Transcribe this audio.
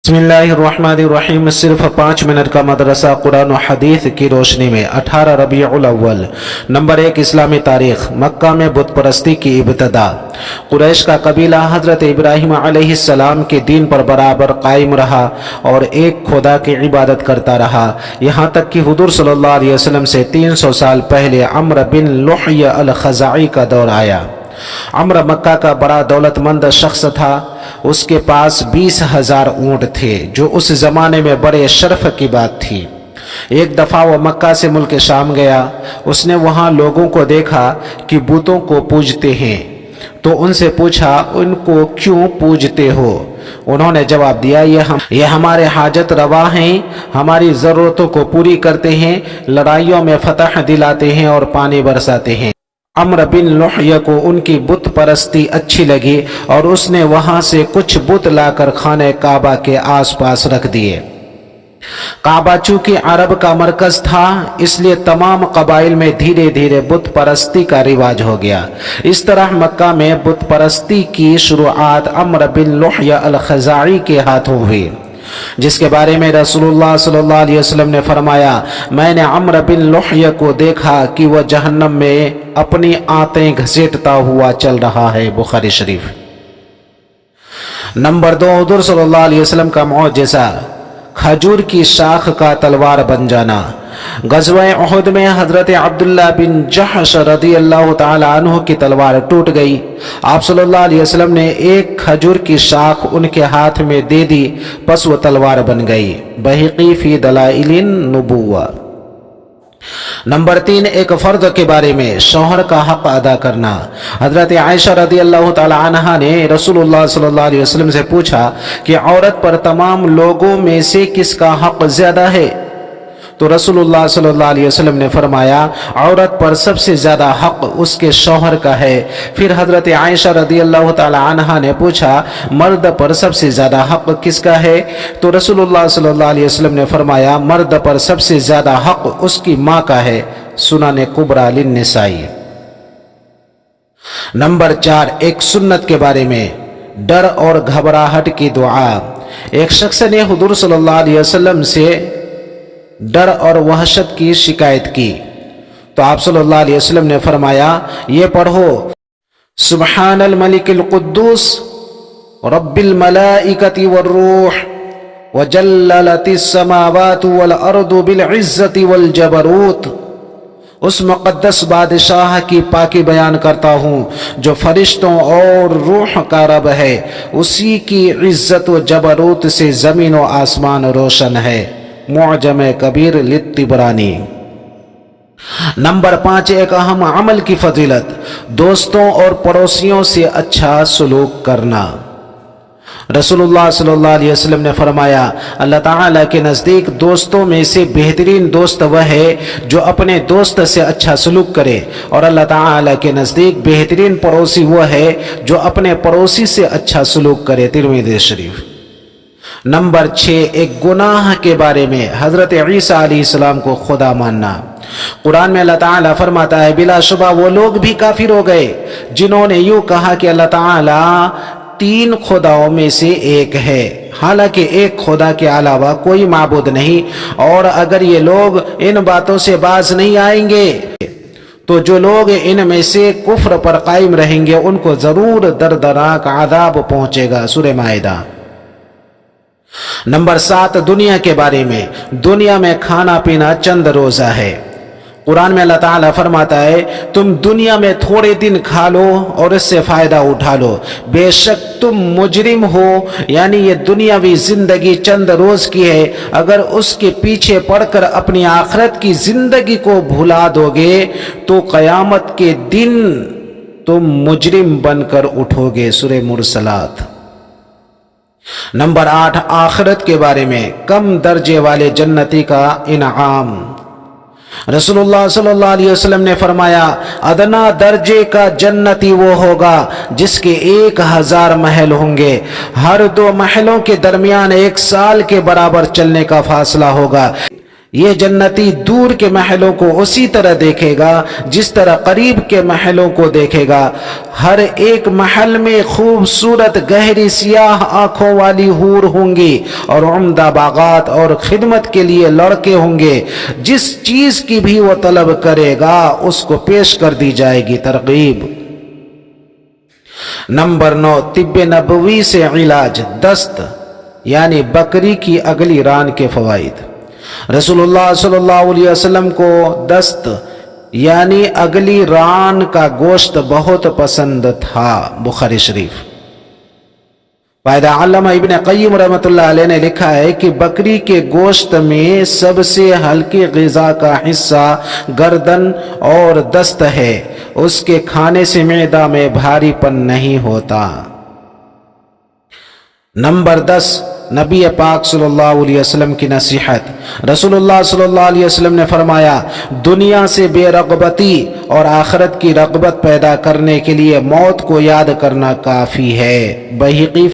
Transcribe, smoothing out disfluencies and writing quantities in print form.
बिस्मिल्लाहिर्रहमानिर्रहीम। सिर्फ 5 मिनट का मदरसा कुरान और हदीस की रोशनी में 18 रबीउल अव्वल। नंबर 1, इस्लामी तारीख। मक्का में बुत परस्ती की इब्तदा। कुरैश का कबीला हजरत इब्राहीम अलैहिस्सलाम के दीन पर बराबर कायम रहा और एक खुदा की इबादत करता रहा, यहाँ तक कि हुजूर सल्लल्लाहु अलैहि वसल्लम से 300 साल पहले अम्र बिन लुहय अल-खज़ाई का दौर आया। अम्र मक्का का बड़ा दौलतमंद शख्स था। उसके पास 20,000 ऊँट थे, जो उस जमाने में बड़े शर्फ की बात थी। एक दफा वो मक्का से मुल्क शाम गया। उसने वहाँ लोगों को देखा कि बुतों को पूजते हैं, तो उनसे पूछा, उनको क्यों पूजते हो? उन्होंने जवाब दिया, ये हमारे हाजत रवा हैं, हमारी ज़रूरतों को पूरी करते हैं, लड़ाइयों में फतह दिलाते हैं और पानी बरसाते हैं। अम्र बिन लुहय को उनकी बुत परस्ती अच्छी लगी और उसने वहां से कुछ बुत लाकर खाने काबा के आसपास रख दिए। काबा चूंकि अरब का मरकज था, इसलिए तमाम कबाइल में धीरे धीरे बुत परस्ती का रिवाज हो गया। इस तरह मक्का में बुत परस्ती की शुरुआत अम्र बिन लुहय अल-खज़ाई के हाथों हुई, जिसके बारे में रसूलुल्लाह सल्लल्लाहु अलैहि वसल्लम ने फरमाया, मैंने अम्र बिन लुहय को देखा कि वह जहन्नम में अपनी आंतें घसीटता हुआ चल रहा है। बुखारी शरीफ। नंबर 2, हुजूर सल्लल्लाहु अलैहि वसल्लम का मौजज़ा, खजूर की शाख का तलवार बन जाना। गज़वा उहुद में हजरत अब्दुल्लाह बिन जहश रज़ियल्लाहु ताला अन्हु की तलवार टूट गई। आप सल्लल्लाहु अलैहि वसल्लम ने एक खजूर की शाख उनके हाथ में दे दी, बस वो तलवार बन गई। बहक़ी फ़ी दलाइलिन नुबुव्वा। नंबर 3, एक फर्द के बारे में शौहर का हक अदा करना। हजरत आयशा रज़ियल्लाहु ताला अन्हा ने रसूलुल्लाह सल्लल्लाहु अलैहि वसल्लम से पूछा कि औरत पर तमाम लोगों में से किसका हक ज्यादा है? तो रसूलुल्लाह सल्लल्लाहु अलैहि वसल्लम ने फरमाया, औरत पर सबसे ज्यादा हक उसके शौहर का है। फिर हजरत आयशा रज़ियल्लाहु ताला अन्हा ने पूछा, मर्द पर सबसे ज्यादा हक किसका है? तो रसूलुल्लाह सल्लल्लाहु अलैहि वसल्लम ने फरमाया, मर्द पर सबसे ज्यादा हक उसकी माँ का है। सुनन कुबरा लिन्निसाई। नंबर 4, एक सुन्नत के बारे में डर और घबराहट की दुआ। एक शख्स ने हुजूर सल्लल्लाहु अलैहि वसल्लम से डर और वहशत की शिकायत की, तो आप सल्लल्लाहु अलैहि वसल्लम ने फरमाया, ये पढ़ो, सुब्हानल मलिकिल कुद्दूस रब्बिल मलाइकति वर्रूह व जल्ललतिस समावातु वल अर्दु बिल इज्जति वल जबरूत। उस मुक़द्दस बादशाह की पाकी बयान करता हूँ जो फरिश्तों और रूह का रब है। उसी की इज्जत व जबरूत से ज़मीन व आसमान रोशन है। मुअजम कबीर लित्तिबरानी। नंबर 5, एक अहम अमल की फजीलत, दोस्तों और पड़ोसियों से अच्छा सलूक करना। रसूलुल्लाह सल्लल्लाहु अलैहि वसल्लम ने फरमाया, अल्लाह ताला के नज़दीक दोस्तों में से बेहतरीन दोस्त वह है जो अपने दोस्त से अच्छा सलूक करे, और अल्लाह ताला के नज़दीक बेहतरीन पड़ोसी वह है जो अपने पड़ोसी से अच्छा सलूक करे। तिरमिज़ी शरीफ। नंबर 6, एक गुनाह के बारे में हजरत ईसा अलैहिस्सलाम को खुदा मानना। कुरान में अल्लाह ताला फरमाता है, बिलाशुबा वो लोग भी काफिर हो गए जिन्होंने यूं कहा कि अल्लाह ताला 3 खुदाओं में से एक है, हालांकि एक खुदा के अलावा कोई माबूद नहीं। और अगर ये लोग इन बातों से बाज नहीं आएंगे तो जो लोग इनमें से कुफ्र पर कायम रहेंगे उनको जरूर दर्दनाक आदाब पहुंचेगा। सूरह माइदा। नंबर 7, दुनिया के बारे में। दुनिया में खाना पीना चंद रोजा है। कुरान में अल्लाह ताला फरमाता है, तुम दुनिया में थोड़े दिन खा लो और इससे फायदा उठा लो, बेशक तुम मुजरिम हो। यानी ये दुनियावी जिंदगी चंद रोज की है। अगर उसके पीछे पड़कर अपनी आखिरत की जिंदगी को भुला दोगे तो कयामत के दिन तुम मुजरिम बनकर उठोगे। सूरह मुरसलात। नंबर 8, आखिरत के बारे में कम दर्जे वाले जन्नती का इनाम। रसूलुल्लाह सल्लल्लाहु अलैहि वसल्लम ने फरमाया, अदना दर्जे का जन्नती वो होगा जिसके 1000 महल होंगे। हर 2 महलों के दरमियान 1 साल के बराबर चलने का फासला होगा। یہ جنتی دور کے محلوں کو اسی طرح دیکھے گا جس طرح قریب کے محلوں کو دیکھے گا۔ ہر ایک محل میں خوبصورت گہری سیاہ آنکھوں والی حور ہوں گی اور عمدہ باغات اور خدمت کے لیے لڑکے ہوں گے۔ جس چیز کی بھی وہ طلب کرے گا اس کو پیش کر دی جائے گی۔ ترغیب۔ نمبر 9، طب نبوی سے علاج، دست یعنی بکری کی اگلی ران کے فوائد۔ رسول اللہ صلی اللہ علیہ وسلم کو دست یعنی اگلی ران کا گوشت بہت پسند تھا۔ بخاری شریف۔ فائدہ، علامہ ابن قیم رحمۃ اللہ علیہ نے لکھا ہے کہ بکری کے گوشت میں سب سے ہلکی غذا کا حصہ گردن اور دست ہے۔ اس کے کھانے سے معدہ میں بھاری پن نہیں ہوتا۔ نمبر 10، نبی پاک صلی اللہ علیہ وسلم کی نصیحت۔ رسول اللہ صلی اللہ علیہ وسلم نے فرمایا، دنیا سے بے رغبتی اور آخرت کی رغبت پیدا کرنے کے لیے موت کو یاد کرنا کافی ہے۔ بہقی